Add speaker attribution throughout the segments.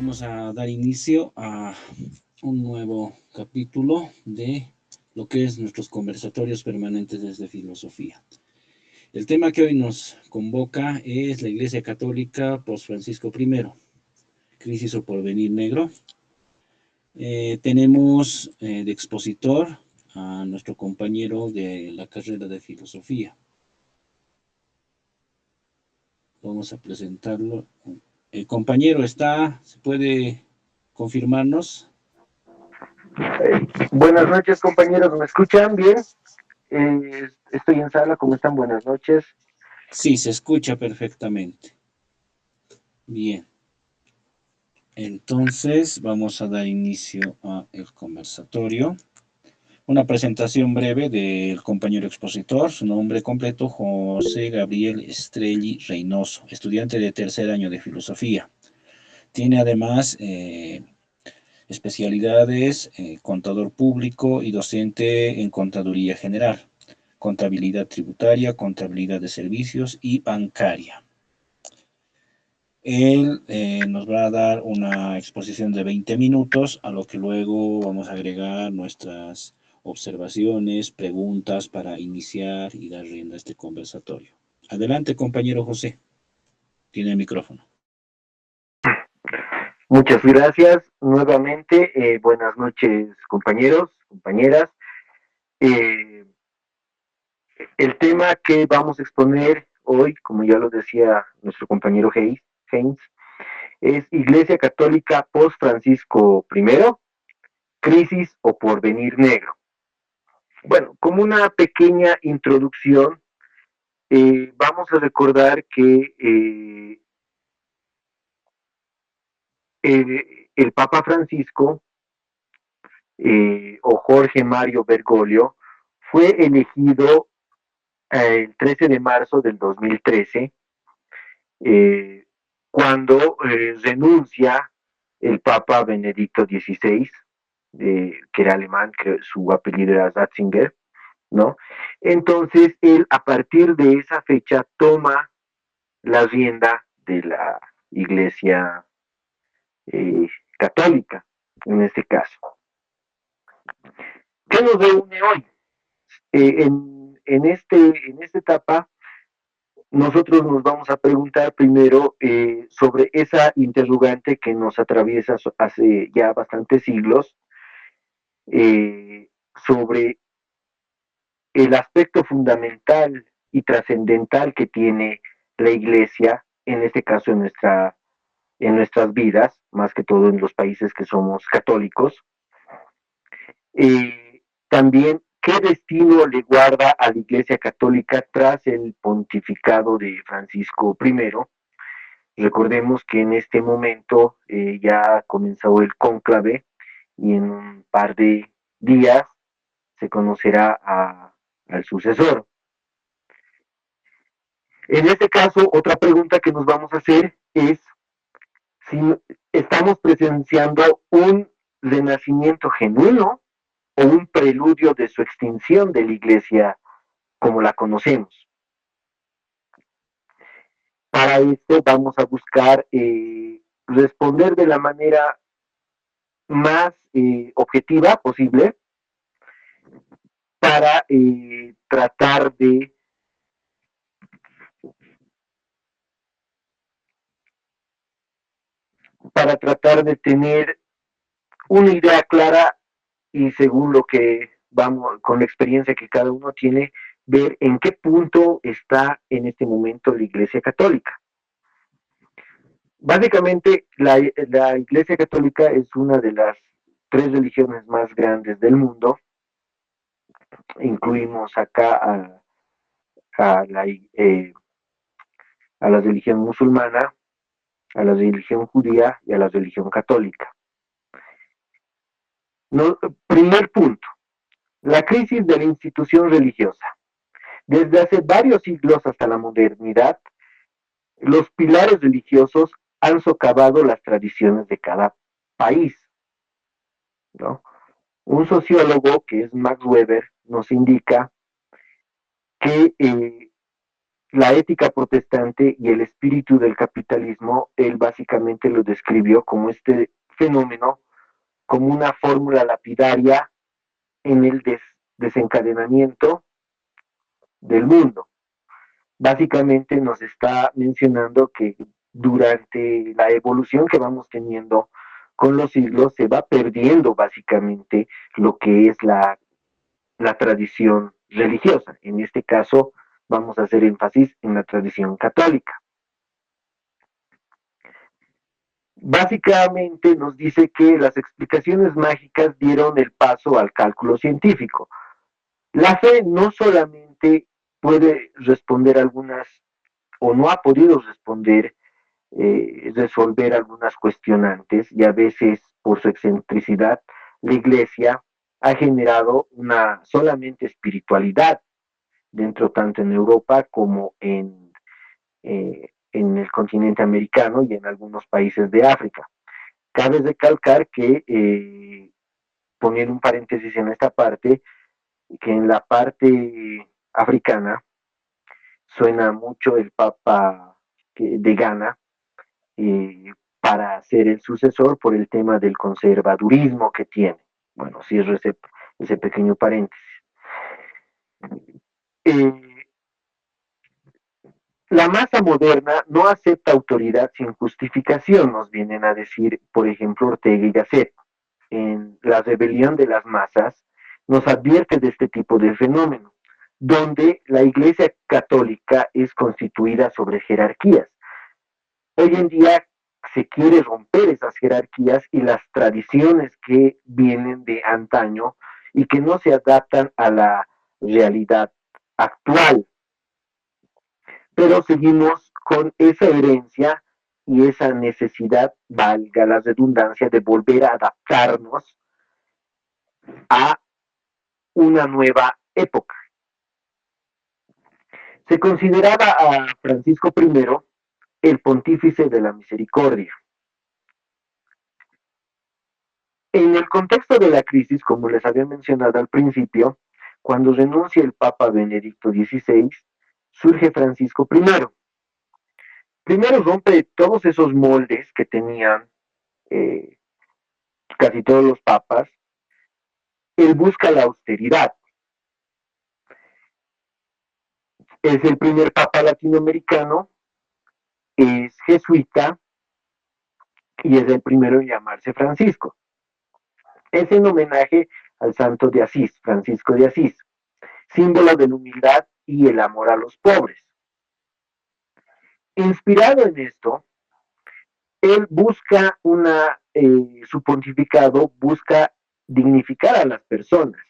Speaker 1: Vamos a dar inicio a un nuevo capítulo de lo que es nuestros conversatorios permanentes desde filosofía. El tema que hoy nos convoca es la Iglesia Católica post Francisco I, crisis o porvenir negro. Tenemos de expositor a nuestro compañero de la carrera de filosofía. Vamos a presentarlo. El compañero ¿se puede confirmarnos?
Speaker 2: Buenas noches, compañeros, ¿me escuchan bien? Estoy en sala, ¿cómo están? Buenas noches.
Speaker 1: Sí, se escucha perfectamente. Bien. Entonces, vamos a dar inicio al conversatorio. Una presentación breve del compañero expositor. Su nombre completo, José Gabriel Estrelli Reynoso, estudiante de tercer año de filosofía. Tiene además especialidades contador público y docente en contaduría general, contabilidad tributaria, contabilidad de servicios y bancaria. Él nos va a dar una exposición de 20 minutos, a lo que luego vamos a agregar nuestras observaciones, preguntas para iniciar y dar rienda a este conversatorio. Adelante, compañero José. Tiene el micrófono.
Speaker 2: Muchas gracias nuevamente. Buenas noches, compañeros, compañeras. El tema que vamos a exponer hoy, como ya lo decía nuestro compañero Haynes, es Iglesia Católica post Francisco I, crisis o porvenir negro. Bueno, como una pequeña introducción, vamos a recordar que el Papa Francisco o Jorge Mario Bergoglio fue elegido el 13 de marzo del 2013 cuando renuncia el Papa Benedicto XVI, que era alemán, que su apellido era Ratzinger, ¿no? Entonces él a partir de esa fecha toma la rienda de la Iglesia católica, en este caso. ¿Qué nos reúne hoy? En esta etapa, nosotros nos vamos a preguntar primero sobre esa interrogante que nos atraviesa hace ya bastantes siglos, sobre el aspecto fundamental y trascendental que tiene la Iglesia, en este caso en nuestras vidas, más que todo en los países que somos católicos. También, ¿qué destino le guarda a la Iglesia Católica tras el pontificado de Francisco I? Recordemos que en este momento ya comenzó el cónclave y en un par de días se conocerá al sucesor. En este caso, otra pregunta que nos vamos a hacer es si estamos presenciando un renacimiento genuino o un preludio de su extinción de la Iglesia como la conocemos. Para esto vamos a buscar responder de la manera más objetiva posible para tratar de tener una idea clara y según lo que vamos, con la experiencia que cada uno tiene, ver en qué punto está en este momento la Iglesia Católica. Básicamente, la Iglesia Católica es una de las tres religiones más grandes del mundo. Incluimos acá a la religión musulmana, a la religión judía y a la religión católica. No, primer punto, la crisis de la institución religiosa. Desde hace varios siglos hasta la modernidad, los pilares religiosos han socavado las tradiciones de cada país, ¿no? Un sociólogo, que es Max Weber, nos indica que la ética protestante y el espíritu del capitalismo, él básicamente lo describió como este fenómeno, como una fórmula lapidaria en el desencadenamiento del mundo. Básicamente nos está mencionando que durante la evolución que vamos teniendo con los siglos se va perdiendo básicamente lo que es la tradición religiosa. En este caso vamos a hacer énfasis en la tradición católica. Básicamente nos dice que las explicaciones mágicas dieron el paso al cálculo científico. La fe no solamente puede responder algunas, o no ha podido resolver algunas cuestionantes, y a veces por su excentricidad, la Iglesia ha generado una solamente espiritualidad dentro tanto en Europa como en el continente americano y en algunos países de África. Cabe recalcar que, poniendo un paréntesis en esta parte, que en la parte africana suena mucho el Papa de Ghana para ser el sucesor por el tema del conservadurismo que tiene. Bueno, cierro ese pequeño paréntesis. Eh, la masa moderna no acepta autoridad sin justificación, nos vienen a decir, por ejemplo, Ortega y Gasset. En La rebelión de las masas nos advierte de este tipo de fenómeno, donde la Iglesia Católica es constituida sobre jerarquías. Hoy en día se quiere romper esas jerarquías y las tradiciones que vienen de antaño y que no se adaptan a la realidad actual. Pero seguimos con esa herencia y esa necesidad, valga la redundancia, de volver a adaptarnos a una nueva época. Se consideraba a Francisco I el pontífice de la misericordia. En el contexto de la crisis, como les había mencionado al principio, cuando renuncia el Papa Benedicto XVI, surge Francisco I. Primero rompe todos esos moldes que tenían casi todos los papas. Él busca la austeridad. Es el primer papa latinoamericano, es jesuita y es el primero en llamarse Francisco. Es en homenaje al santo de Asís, Francisco de Asís, símbolo de la humildad y el amor a los pobres. Inspirado en esto, él busca su pontificado busca dignificar a las personas,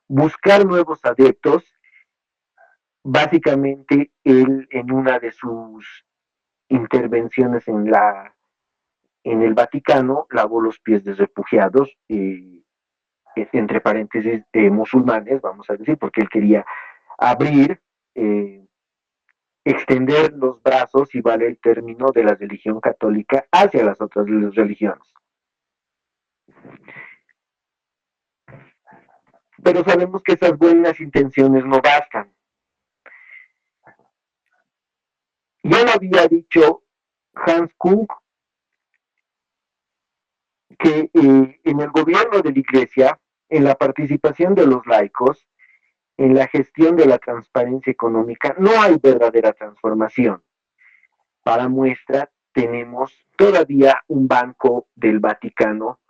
Speaker 2: buscar nuevos adeptos. Básicamente, él en una de sus intervenciones en el Vaticano lavó los pies de refugiados, entre paréntesis, musulmanes, vamos a decir, porque él quería abrir, extender los brazos, y vale el término, de la religión católica hacia las otras religiones. Pero sabemos que esas buenas intenciones no bastan. Ya lo había dicho Hans Kung, que en el gobierno de la Iglesia, en la participación de los laicos, en la gestión de la transparencia económica, no hay verdadera transformación. Para muestra, tenemos todavía un banco del Vaticano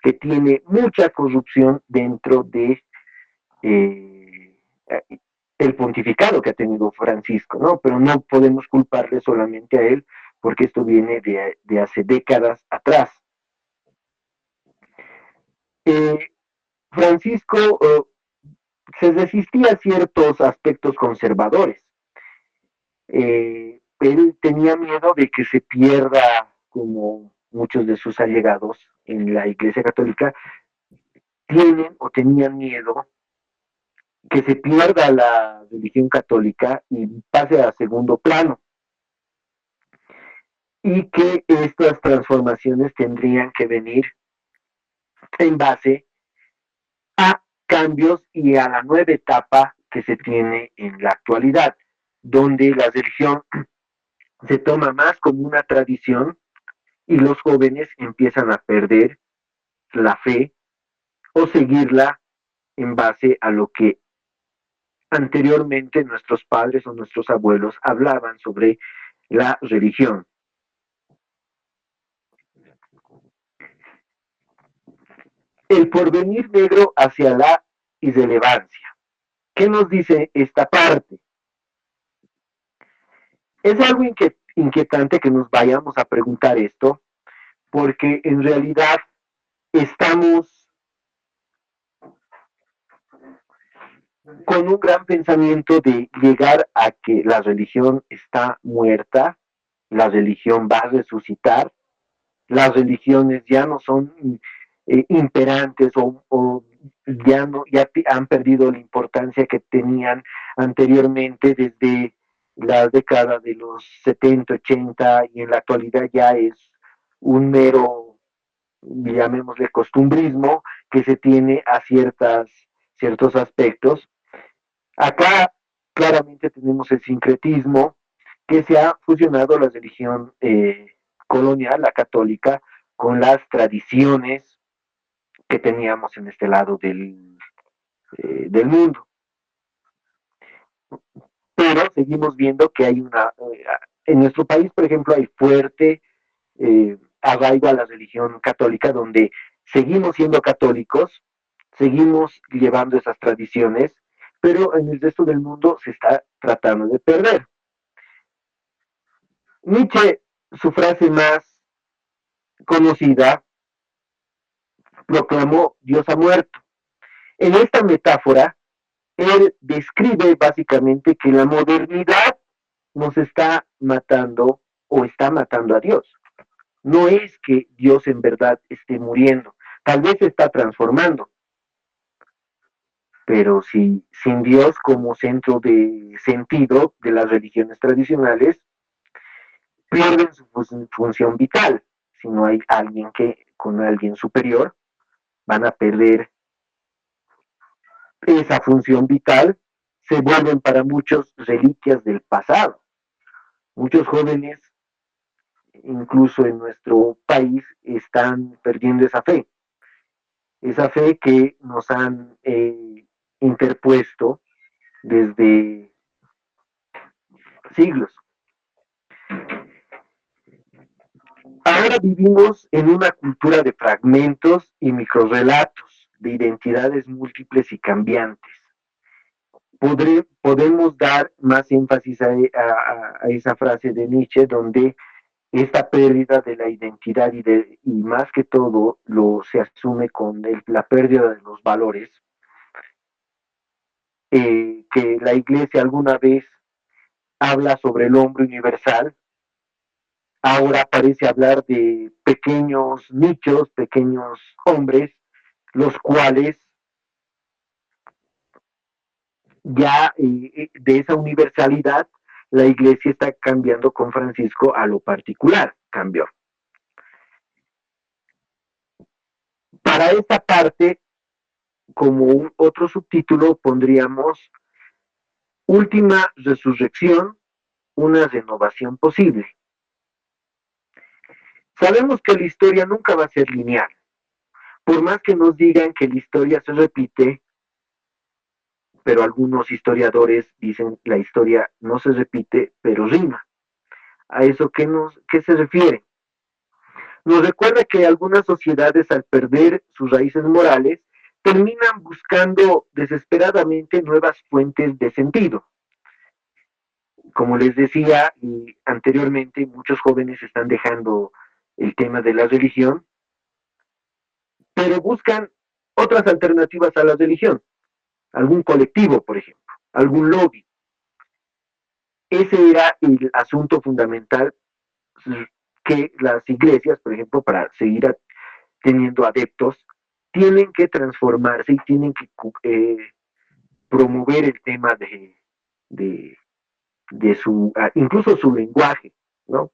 Speaker 2: que tiene mucha corrupción dentro de el pontificado que ha tenido Francisco, ¿no? Pero no podemos culparle solamente a él, porque esto viene de hace décadas atrás. Francisco se resistía a ciertos aspectos conservadores. Él tenía miedo de que se pierda, como muchos de sus allegados en la Iglesia Católica tienen o tenían miedo que se pierda la religión católica y pase a segundo plano, y que estas transformaciones tendrían que venir en base a cambios y a la nueva etapa que se tiene en la actualidad. donde la religión se toma más como una tradición y los jóvenes empiezan a perder la fe o seguirla en base a lo que anteriormente nuestros padres o nuestros abuelos hablaban sobre la religión. El porvenir negro hacia la irrelevancia. ¿Qué nos dice esta parte? Es algo inquietante que nos vayamos a preguntar esto, porque en realidad estamos con un gran pensamiento de llegar a que la religión está muerta, la religión va a resucitar, las religiones ya no son imperantes o ya no ya han perdido la importancia que tenían anteriormente desde la década de los 70, 80 y en la actualidad ya es un mero, llamémosle, costumbrismo que se tiene a ciertos aspectos. Acá claramente tenemos el sincretismo que se ha fusionado la religión colonial, la católica, con las tradiciones que teníamos en este lado del mundo. Pero seguimos viendo que hay en nuestro país, por ejemplo, hay fuerte arraigo a la religión católica, donde seguimos siendo católicos, seguimos llevando esas tradiciones, pero en el resto del mundo se está tratando de perder. Nietzsche, su frase más conocida, proclamó: Dios ha muerto. En esta metáfora, él describe básicamente que la modernidad nos está matando o está matando a Dios. No es que Dios en verdad esté muriendo, tal vez se está transformando, pero si sin Dios como centro de sentido de las religiones tradicionales, pierden su función vital. Si no hay alguien con alguien superior, van a perder esa función vital, se vuelven para muchos reliquias del pasado. Muchos jóvenes, incluso en nuestro país, están perdiendo esa fe que nos han interpuesto desde siglos. Ahora vivimos en una cultura de fragmentos y microrrelatos, de identidades múltiples y cambiantes. Podemos dar más énfasis a esa frase de Nietzsche, donde esta pérdida de la identidad y más que todo se asume con la pérdida de los valores, que la Iglesia alguna vez habla sobre el hombre universal, ahora parece hablar de pequeños nichos, pequeños hombres, los cuales ya de esa universalidad la Iglesia está cambiando con Francisco a lo particular, cambió. Para esta parte, como otro subtítulo, pondríamos Última resurrección, una renovación posible. Sabemos que la historia nunca va a ser lineal. Por más que nos digan que la historia se repite, pero algunos historiadores dicen la historia no se repite, pero rima. ¿A eso qué se refiere? Nos recuerda que algunas sociedades, al perder sus raíces morales, terminan buscando desesperadamente nuevas fuentes de sentido. Como les decía anteriormente, muchos jóvenes están dejando el tema de la religión, pero buscan otras alternativas a la religión, algún colectivo, por ejemplo, algún lobby. Ese era el asunto fundamental, que las iglesias, por ejemplo, para seguir teniendo adeptos, tienen que transformarse y tienen que promover el tema de su, incluso su lenguaje, ¿no?